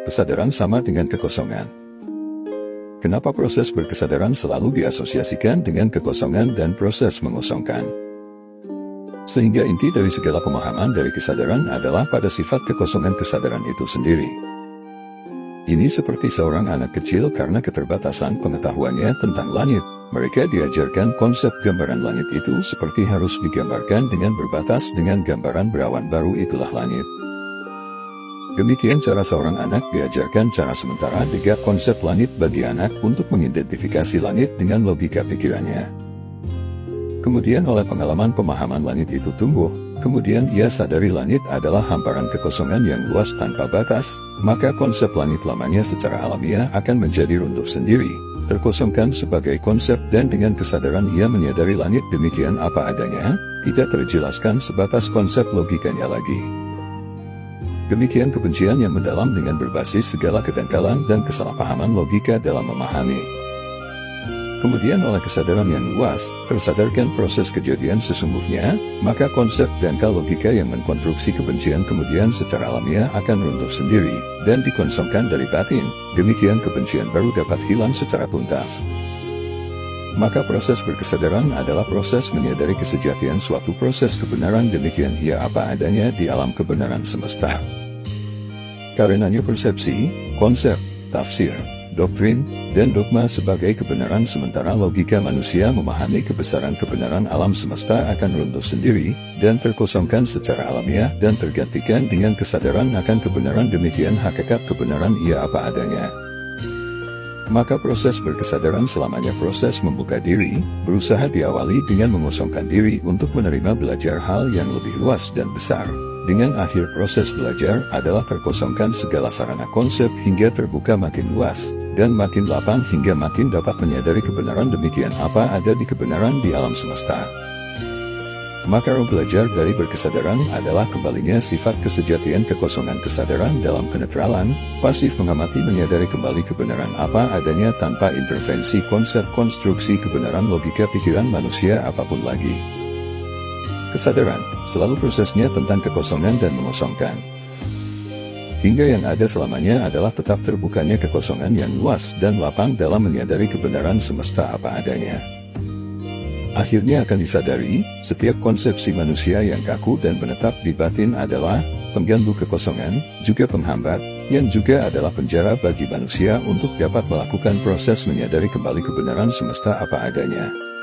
Kesadaran sama dengan kekosongan. Kenapa proses berkesadaran selalu diasosiasikan dengan kekosongan dan proses mengosongkan? Sehingga inti dari segala pemahaman dari kesadaran adalah pada sifat kekosongan kesadaran itu sendiri. Ini seperti seorang anak kecil karena keterbatasan pengetahuannya tentang langit. Mereka diajarkan konsep gambaran langit itu seperti harus digambarkan dengan berbatas dengan gambaran berawan baru itulah langit. Demikian cara seorang anak diajarkan cara sementara tiga konsep langit bagi anak untuk mengidentifikasi langit dengan logika pikirannya. Kemudian oleh pengalaman pemahaman langit itu tumbuh, kemudian ia sadari langit adalah hamparan kekosongan yang luas tanpa batas, maka konsep langit lamanya secara alamiah akan menjadi runtuh sendiri, terkosongkan sebagai konsep dan dengan kesadaran ia menyadari langit demikian apa adanya, tidak terjelaskan sebatas konsep logikanya lagi. Demikian kebencian yang mendalam dengan berbasis segala kedangkalan dan kesalahpahaman logika dalam memahami. Kemudian oleh kesadaran yang luas, tersadarkan proses kejadian sesungguhnya, maka konsep dangkal logika yang mengkonstruksi kebencian kemudian secara alamiah akan runtuh sendiri, dan dikosongkan dari batin, demikian kebencian baru dapat hilang secara tuntas. Maka proses berkesadaran adalah proses menyadari kesejatian suatu proses kebenaran demikian ia apa adanya di alam kebenaran semesta. Karenanya persepsi, konsep, tafsir, doktrin, dan dogma sebagai kebenaran sementara logika manusia memahami kebesaran kebenaran alam semesta akan runtuh sendiri, dan terkosongkan secara alamiah dan tergantikan dengan kesadaran akan kebenaran demikian hakikat kebenaran ia apa adanya. Maka proses berkesadaran selamanya proses membuka diri, berusaha diawali dengan mengosongkan diri untuk menerima belajar hal yang lebih luas dan besar. Dengan akhir proses belajar adalah terkosongkan segala sarana konsep hingga terbuka makin luas, dan makin lapang hingga makin dapat menyadari kebenaran demikian apa ada di kebenaran di alam semesta. Maka roh belajar dari berkesadaran adalah kembalinya sifat kesejatian kekosongan kesadaran dalam kenetralan, pasif mengamati menyadari kembali kebenaran apa adanya tanpa intervensi konsep konstruksi kebenaran logika pikiran manusia apapun lagi. Kesadaran, selalu prosesnya tentang kekosongan dan mengosongkan. Hingga yang ada selamanya adalah tetap terbukanya kekosongan yang luas dan lapang dalam menyadari kebenaran semesta apa adanya. Akhirnya akan disadari, setiap konsepsi manusia yang kaku dan menetap di batin adalah pengganggu kekosongan, juga penghambat, yang juga adalah penjara bagi manusia untuk dapat melakukan proses menyadari kembali kebenaran semesta apa adanya.